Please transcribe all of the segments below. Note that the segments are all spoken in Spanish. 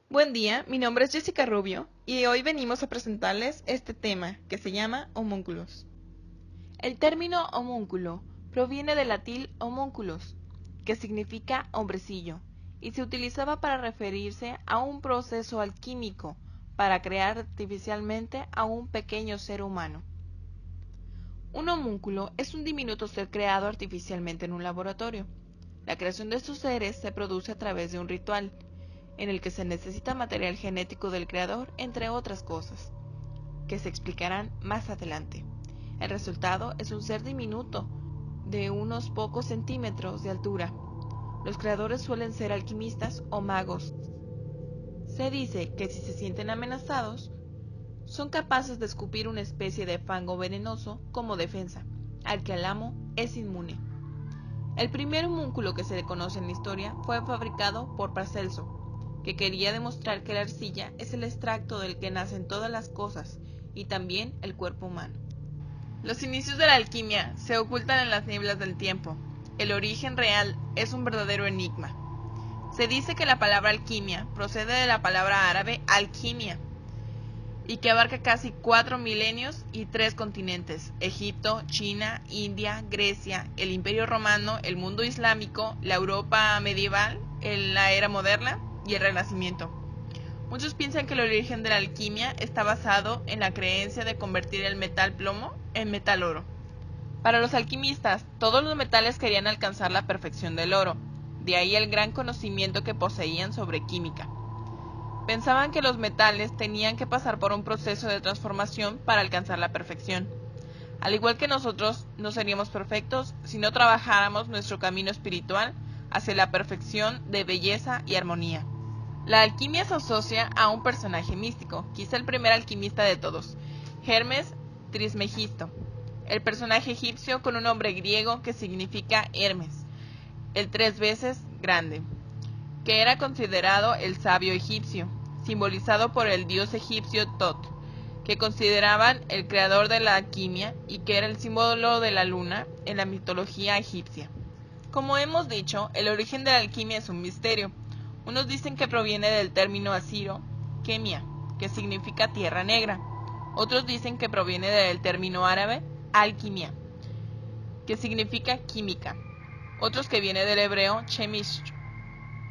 Buen día, mi nombre es Jessica Rubio y hoy venimos a presentarles este tema que se llama homúnculos. El término homúnculo proviene del latín homúnculos, que significa hombrecillo, y se utilizaba para referirse a un proceso alquímico para crear artificialmente a un pequeño ser humano. Un homúnculo es un diminuto ser creado artificialmente en un laboratorio. La creación de estos seres se produce a través de un ritual, en el que se necesita material genético del creador, entre otras cosas, que se explicarán más adelante. El resultado es un ser diminuto, de unos pocos centímetros de altura. Los creadores suelen ser alquimistas o magos. Se dice que si se sienten amenazados, son capaces de escupir una especie de fango venenoso como defensa, al que el amo es inmune. El primer homúnculo que se le conoce en la historia fue fabricado por Paracelso, que quería demostrar que la arcilla es el extracto del que nacen todas las cosas, y también el cuerpo humano. Los inicios de la alquimia se ocultan en las nieblas del tiempo. El origen real es un verdadero enigma. Se dice que la palabra alquimia procede de la palabra árabe alquimia, y que abarca casi 4 milenios y 3 continentes: Egipto, China, India, Grecia, el Imperio Romano, el mundo islámico, la Europa medieval, la era moderna y el Renacimiento. Muchos piensan que el origen de la alquimia está basado en la creencia de convertir el metal plomo en metal oro. Para los alquimistas, todos los metales querían alcanzar la perfección del oro, de ahí el gran conocimiento que poseían sobre química. Pensaban que los metales tenían que pasar por un proceso de transformación para alcanzar la perfección. Al igual que nosotros, no seríamos perfectos si no trabajáramos nuestro camino espiritual hacia la perfección de belleza y armonía. La alquimia se asocia a un personaje místico, quizá el primer alquimista de todos, Hermes Trismegisto, el personaje egipcio con un nombre griego que significa Hermes, el 3 veces grande, que era considerado el sabio egipcio, simbolizado por el dios egipcio Tot, que consideraban el creador de la alquimia y que era el símbolo de la luna en la mitología egipcia. Como hemos dicho, el origen de la alquimia es un misterio. Unos dicen que proviene del término asiro, kemia, que significa tierra negra. Otros dicen que proviene del término árabe, alquimia, que significa química. Otros que viene del hebreo, chemish,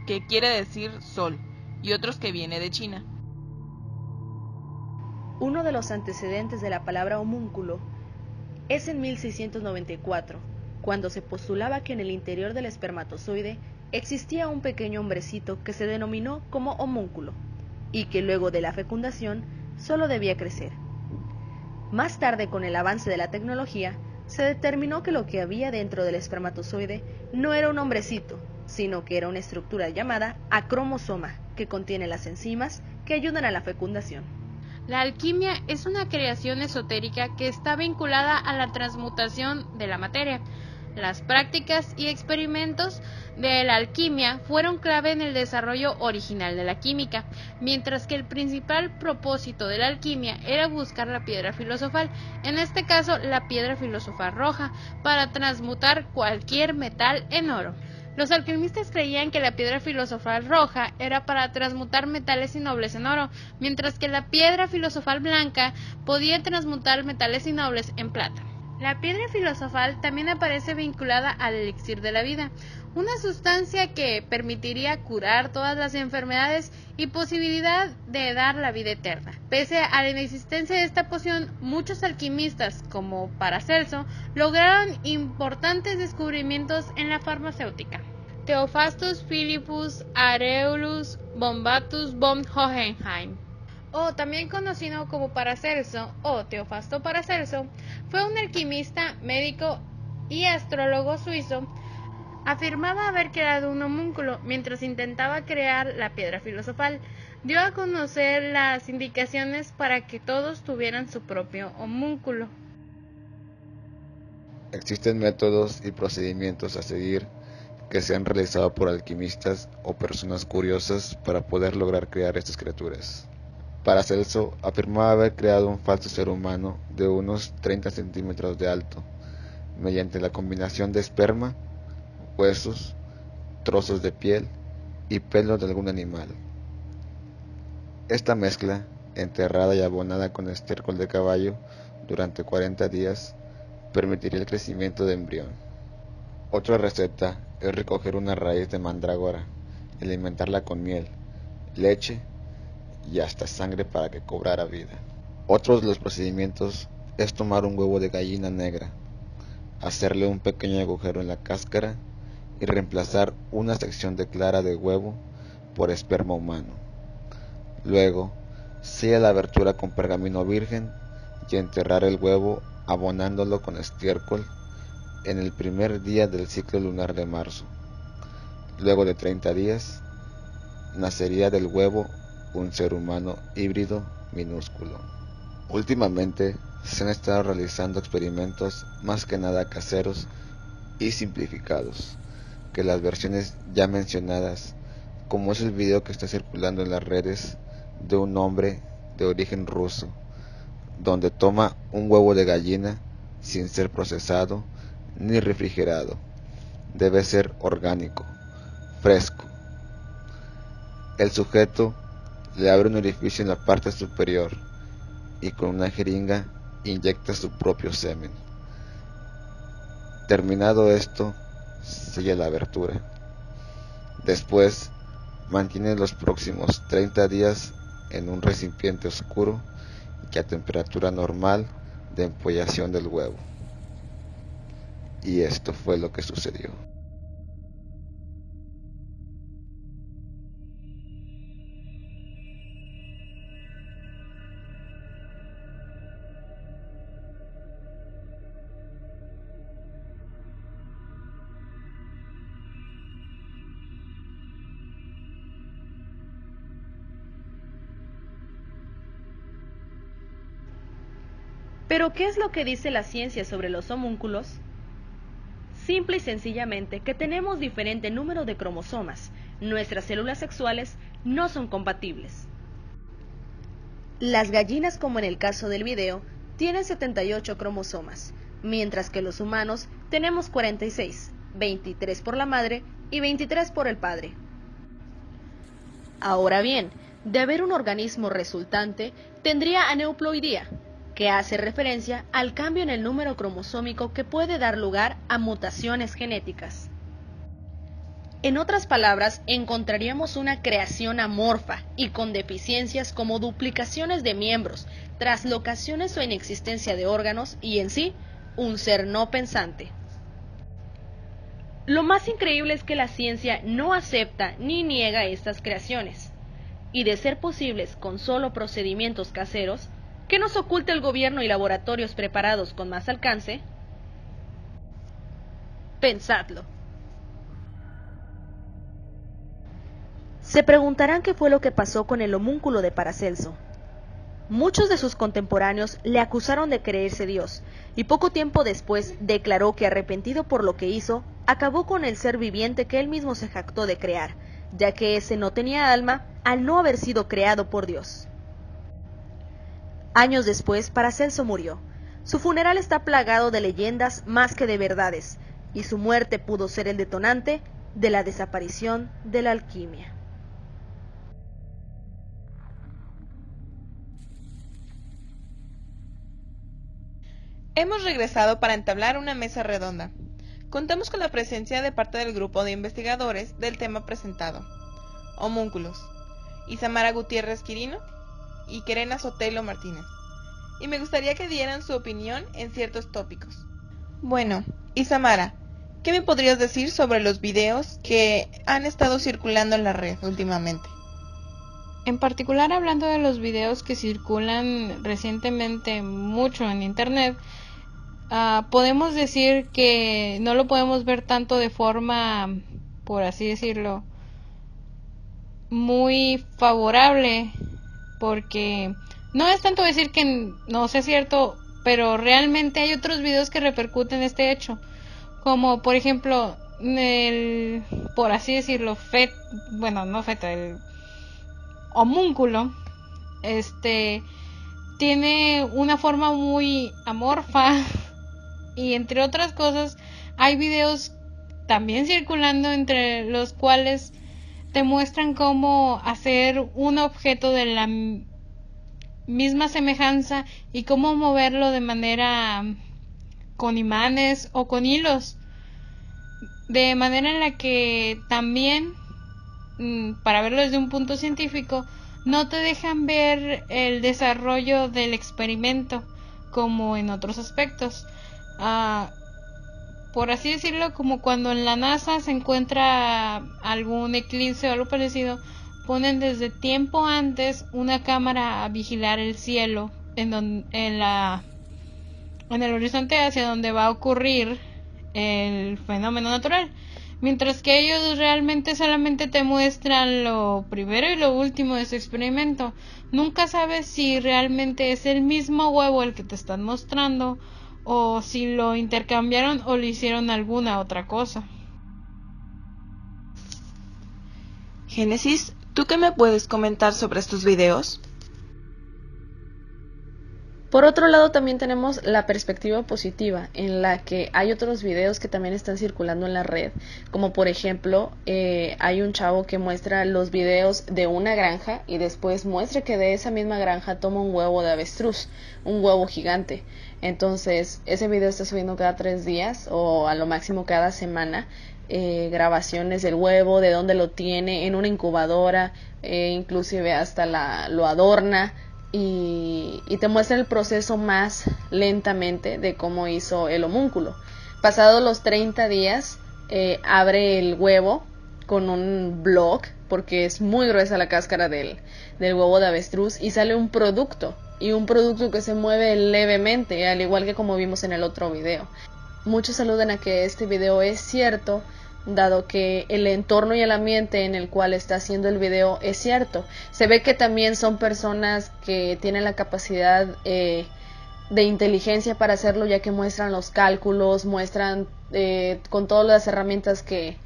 que quiere decir sol, y otros que viene de China. Uno de los antecedentes de la palabra homúnculo es en 1694, cuando se postulaba que en el interior del espermatozoide existía un pequeño hombrecito que se denominó como homúnculo, y que luego de la fecundación solo debía crecer. Más tarde, con el avance de la tecnología, se determinó que lo que había dentro del espermatozoide no era un hombrecito, sino que era una estructura llamada acromosoma, que contiene las enzimas que ayudan a la fecundación. La alquimia es una creación esotérica que está vinculada a la transmutación de la materia. Las prácticas y experimentos de la alquimia fueron clave en el desarrollo original de la química, mientras que el principal propósito de la alquimia era buscar la piedra filosofal, en este caso la piedra filosofal roja, para transmutar cualquier metal en oro. Los alquimistas creían que la piedra filosofal roja era para transmutar metales innobles en oro, mientras que la piedra filosofal blanca podía transmutar metales innobles en plata. La piedra filosofal también aparece vinculada al elixir de la vida, una sustancia que permitiría curar todas las enfermedades y posibilidad de dar la vida eterna. Pese a la inexistencia de esta poción, muchos alquimistas, como Paracelso, lograron importantes descubrimientos en la farmacéutica. Theophrastus Philippus Aureolus Bombatus von Hohenheim, o también conocido como Paracelso o Teofasto Paracelso, fue un alquimista, médico y astrólogo suizo. Afirmaba haber creado un homúnculo mientras intentaba crear la piedra filosofal. Dio a conocer las indicaciones para que todos tuvieran su propio homúnculo. Existen métodos y procedimientos a seguir que se han realizado por alquimistas o personas curiosas para poder lograr crear estas criaturas. Paracelso afirmaba haber creado un falso ser humano de unos 30 centímetros de alto, mediante la combinación de esperma, huesos, trozos de piel y pelo de algún animal. Esta mezcla, enterrada y abonada con estiércol de caballo durante 40 días, permitiría el crecimiento de embrión. Otra receta es recoger una raíz de mandrágora, alimentarla con miel, leche y hasta sangre para que cobrara vida. Otro de los procedimientos es tomar un huevo de gallina negra, hacerle un pequeño agujero en la cáscara y reemplazar una sección de clara de huevo por esperma humano. Luego, sella la abertura con pergamino virgen y enterrar el huevo abonándolo con estiércol en el primer día del ciclo lunar de marzo. Luego de 30 días, nacería del huevo un ser humano híbrido minúsculo. Últimamente se han estado realizando experimentos más que nada caseros y simplificados que las versiones ya mencionadas, como es el video que está circulando en las redes de un hombre de origen ruso, donde toma un huevo de gallina sin ser procesado ni refrigerado. Debe ser orgánico, fresco. El sujeto le abre un orificio en la parte superior y con una jeringa inyecta su propio semen. Terminado esto, sella la abertura. Después, mantiene los próximos 30 días en un recipiente oscuro y a temperatura normal de empollación del huevo. Y esto fue lo que sucedió. ¿Pero qué es lo que dice la ciencia sobre los homúnculos? Simple y sencillamente que tenemos diferente número de cromosomas. Nuestras células sexuales no son compatibles. Las gallinas, como en el caso del video, tienen 78 cromosomas, mientras que los humanos tenemos 46, 23 por la madre y 23 por el padre. Ahora bien, de haber un organismo resultante, tendría aneuploidía, que hace referencia al cambio en el número cromosómico que puede dar lugar a mutaciones genéticas. En otras palabras, encontraríamos una creación amorfa y con deficiencias como duplicaciones de miembros, traslocaciones o inexistencia de órganos y en sí, un ser no pensante. Lo más increíble es que la ciencia no acepta ni niega estas creaciones, y de ser posibles con solo procedimientos caseros, ¿qué nos oculta el gobierno y laboratorios preparados con más alcance? Pensadlo. Se preguntarán qué fue lo que pasó con el homúnculo de Paracelso. Muchos de sus contemporáneos le acusaron de creerse Dios, y poco tiempo después declaró que, arrepentido por lo que hizo, acabó con el ser viviente que él mismo se jactó de crear, ya que ese no tenía alma al no haber sido creado por Dios. Años después, Paracelso murió. Su funeral está plagado de leyendas más que de verdades, y su muerte pudo ser el detonante de la desaparición de la alquimia. Hemos regresado para entablar una mesa redonda. Contamos con la presencia de parte del grupo de investigadores del tema presentado, homúnculos, Isamara Gutiérrez Quirino y Querena Sotelo Martínez, y me gustaría que dieran su opinión en ciertos tópicos. Bueno, Isamara, ¿qué me podrías decir sobre los videos que han estado circulando en la red últimamente? En particular, hablando de los videos que circulan recientemente mucho en internet, podemos decir que no lo podemos ver tanto de forma, por así decirlo, muy favorable, porque no es tanto decir que no sea cierto, pero realmente hay otros videos que repercuten este hecho, como por ejemplo el, por así decirlo, el homúnculo, tiene una forma muy amorfa y entre otras cosas hay videos también circulando entre los cuales te muestran cómo hacer un objeto de la misma semejanza y cómo moverlo de manera con imanes o con hilos, de manera en la que también, para verlo desde un punto científico, no te dejan ver el desarrollo del experimento como en otros aspectos. Por así decirlo, como cuando en la NASA se encuentra algún eclipse o algo parecido, ponen desde tiempo antes una cámara a vigilar el cielo en el horizonte hacia donde va a ocurrir el fenómeno natural, mientras que ellos realmente solamente te muestran lo primero y lo último de su experimento. Nunca sabes si realmente es el mismo huevo el que te están mostrando o si lo intercambiaron o le hicieron alguna otra cosa. Génesis, ¿tú qué me puedes comentar sobre estos videos? Por otro lado, también tenemos la perspectiva positiva, en la que hay otros videos que también están circulando en la red, como por ejemplo, hay un chavo que muestra los videos de una granja y después muestra que de esa misma granja toma un huevo de avestruz, un huevo gigante. Entonces, ese video está subiendo cada 3 días o a lo máximo cada semana, grabaciones del huevo, de dónde lo tiene, en una incubadora, inclusive hasta lo adorna. Y te muestra el proceso más lentamente de cómo hizo el homúnculo. Pasados los 30 días, abre el huevo con un block, porque es muy gruesa la cáscara del huevo de avestruz, y sale un producto, y un producto que se mueve levemente, al igual que como vimos en el otro video. Muchos aluden a que este video es cierto, dado que el entorno y el ambiente en el cual está haciendo el video es cierto. Se ve que también son personas que tienen la capacidad de inteligencia para hacerlo, ya que muestran los cálculos, muestran con todas las herramientas que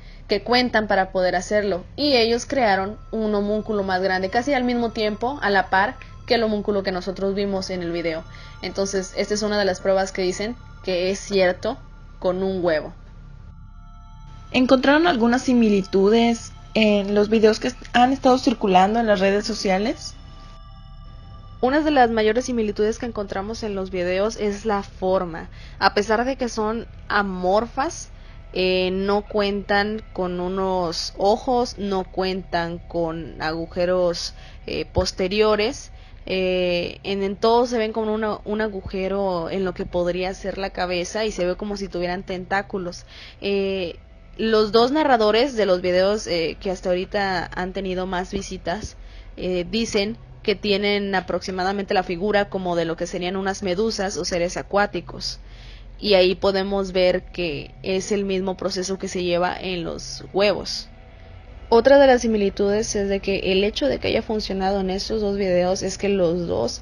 cuentan para poder hacerlo. Y ellos crearon un homúnculo más grande, casi al mismo tiempo, a la par que el homúnculo que nosotros vimos en el video. Entonces, esta es una de las pruebas que dicen que es cierto con un huevo. ¿Encontraron algunas similitudes en los videos que han estado circulando en las redes sociales? Una de las mayores similitudes que encontramos en los videos es la forma. A pesar de que son amorfas, no cuentan con unos ojos, no cuentan con agujeros posteriores. En todo se ven como un agujero en lo que podría ser la cabeza y se ve como si tuvieran tentáculos. Los dos narradores de los videos que hasta ahorita han tenido más visitas dicen que tienen aproximadamente la figura como de lo que serían unas medusas o seres acuáticos, y ahí podemos ver que es el mismo proceso que se lleva en los huevos. Otra de las similitudes es de que el hecho de que haya funcionado en estos dos videos es que los dos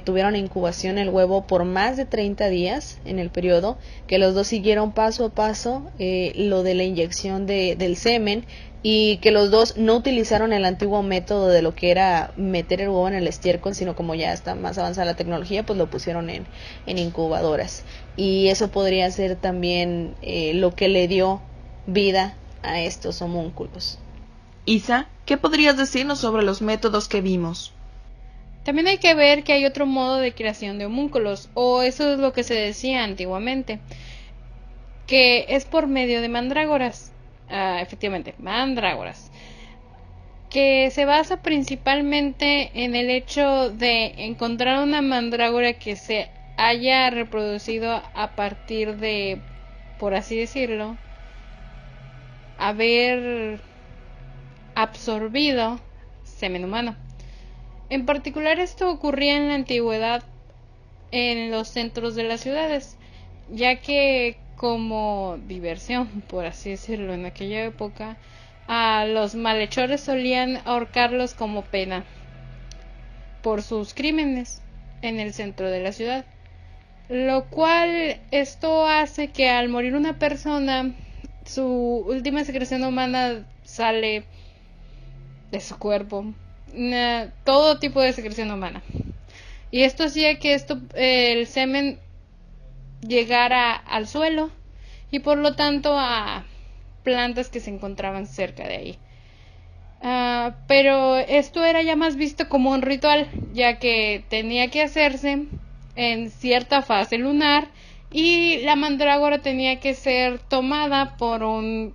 tuvieron incubación el huevo por más de 30 días en el periodo, que los dos siguieron paso a paso lo de la inyección del semen, y que los dos no utilizaron el antiguo método de lo que era meter el huevo en el estiércol, sino como ya está más avanzada la tecnología, pues lo pusieron en incubadoras. Y eso podría ser también lo que le dio vida a estos homúnculos. Isa, ¿qué podrías decirnos sobre los métodos que vimos? También hay que ver que hay otro modo de creación de homúnculos, o eso es lo que se decía antiguamente, que es por medio de mandrágoras. Efectivamente, mandrágoras, que se basa principalmente en el hecho de encontrar una mandrágora que se haya reproducido a partir de, por así decirlo, haber absorbido semen humano. En particular, esto ocurría en la antigüedad en los centros de las ciudades, ya que como diversión, por así decirlo, en aquella época, a los malhechores solían ahorcarlos como pena por sus crímenes en el centro de la ciudad, lo cual esto hace que al morir una persona, su última secreción humana sale de su cuerpo, todo tipo de secreción humana, y esto hacía que el semen llegara al suelo y por lo tanto a plantas que se encontraban cerca de ahí. Pero esto era ya más visto como un ritual, ya que tenía que hacerse en cierta fase lunar y la mandrágora tenía que ser tomada por un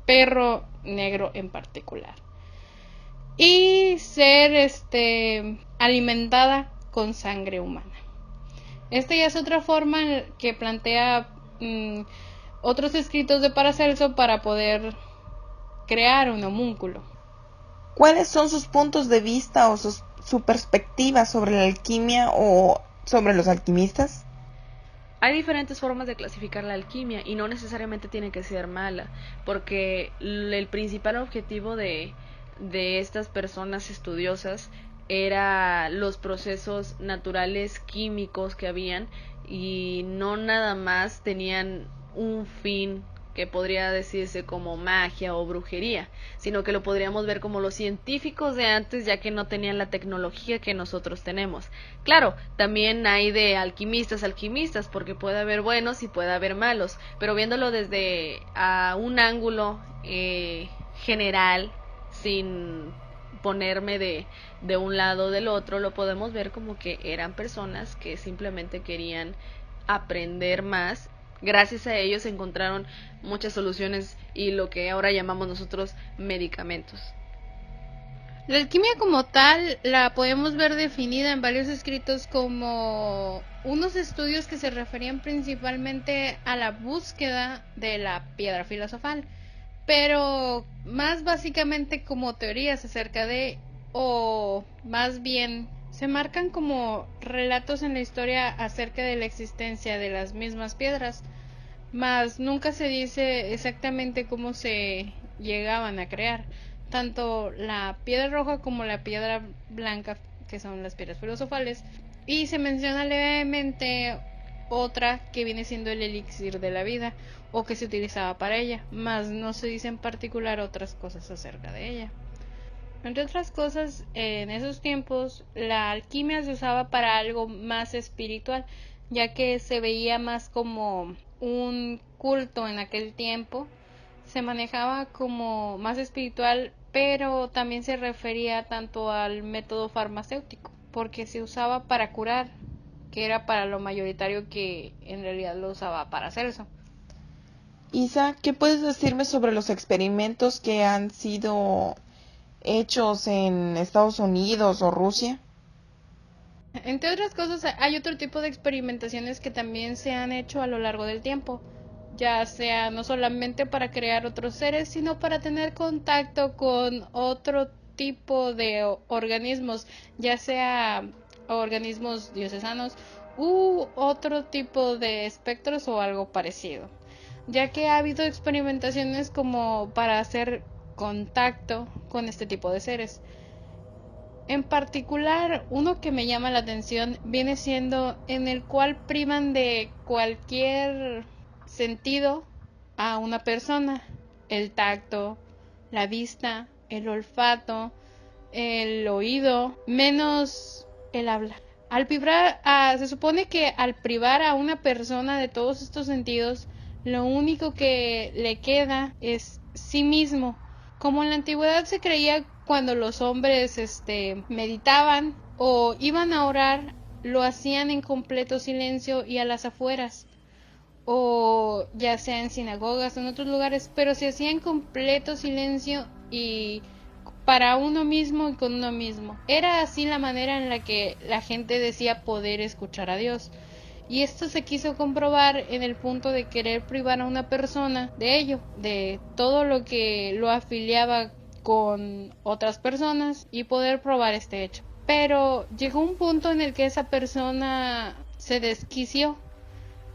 perro negro en particular y ser alimentada con sangre humana. Esta ya es otra forma que plantea otros escritos de Paracelso para poder crear un homúnculo. ¿Cuáles son sus puntos de vista o su perspectiva sobre la alquimia o sobre los alquimistas? Hay diferentes formas de clasificar la alquimia y no necesariamente tiene que ser mala, porque el principal objetivo de estas personas estudiosas era los procesos naturales químicos que habían y no nada más tenían un fin que podría decirse como magia o brujería, sino que lo podríamos ver como los científicos de antes, ya que no tenían la tecnología que nosotros tenemos. Claro, también hay de alquimistas, porque puede haber buenos y puede haber malos, pero viéndolo desde un ángulo general, sin ponerme de un lado o del otro, lo podemos ver como que eran personas que simplemente querían aprender más. Gracias a ellos encontraron muchas soluciones y lo que ahora llamamos nosotros medicamentos. La alquimia como tal la podemos ver definida en varios escritos como unos estudios que se referían principalmente a la búsqueda de la piedra filosofal, pero más básicamente como teorías acerca de, o más bien se marcan como relatos en la historia acerca de la existencia de las mismas piedras, mas nunca se dice exactamente cómo se llegaban a crear, tanto la piedra roja como la piedra blanca, que son las piedras filosofales, y se menciona levemente otra que viene siendo el elixir de la vida, o que se utilizaba para ella, mas no se dice en particular otras cosas acerca de ella. Entre otras cosas, en esos tiempos la alquimia se usaba para algo más espiritual, ya que se veía más como un culto en aquel tiempo, se manejaba como más espiritual, pero también se refería tanto al método farmacéutico, porque se usaba para curar, que era para lo mayoritario que en realidad lo usaba para hacer eso. Isa, ¿qué puedes decirme sobre los experimentos que han sido hechos en Estados Unidos o Rusia? Entre otras cosas, hay otro tipo de experimentaciones que también se han hecho a lo largo del tiempo, ya sea no solamente para crear otros seres, sino para tener contacto con otro tipo de organismos, ya sea organismos diocesanos u otro tipo de espectros o algo parecido, ya que ha habido experimentaciones como para hacer contacto con este tipo de seres. En particular, uno que me llama la atención viene siendo en el cual privan de cualquier sentido a una persona: el tacto, la vista, el olfato, el oído, menos el habla. Se supone que al privar a una persona de todos estos sentidos, lo único que le queda es sí mismo. Como en la antigüedad se creía, cuando los hombres meditaban o iban a orar, lo hacían en completo silencio y a las afueras, o ya sea en sinagogas o en otros lugares, pero se hacía en completo silencio y para uno mismo y con uno mismo. Era así la manera en la que la gente decía poder escuchar a Dios. Y esto se quiso comprobar en el punto de querer privar a una persona de ello, de todo lo que lo afiliaba con otras personas, y poder probar este hecho. Pero llegó un punto en el que esa persona se desquició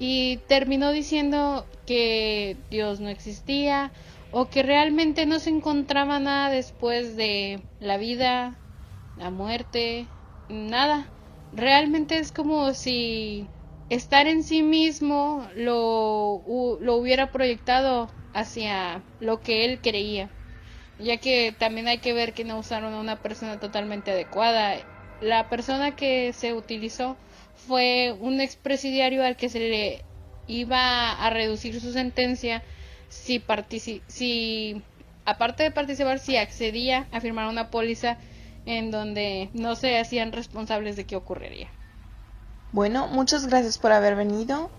y terminó diciendo que Dios no existía, o que realmente no se encontraba nada después de la vida, la muerte, nada. Realmente es como si estar en sí mismo lo hubiera proyectado hacia lo que él creía, ya que también hay que ver que no usaron a una persona totalmente adecuada. La persona que se utilizó fue un expresidiario al que se le iba a reducir su sentencia si aparte de participar, sí accedía a firmar una póliza en donde no se hacían responsables de qué ocurriría. Bueno, muchas gracias por haber venido.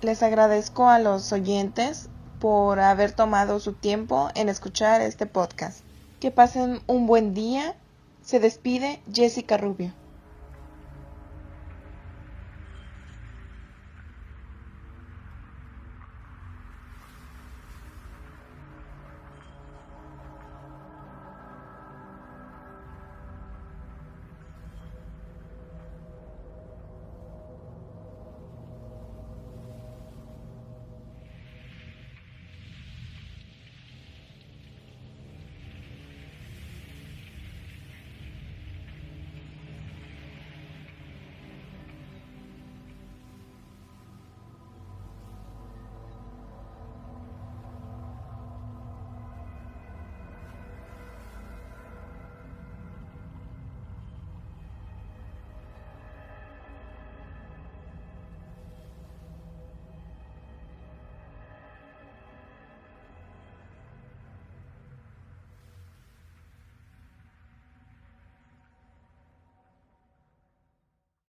Les agradezco a los oyentes por haber tomado su tiempo en escuchar este podcast. Que pasen un buen día. Se despide Jessica Rubio.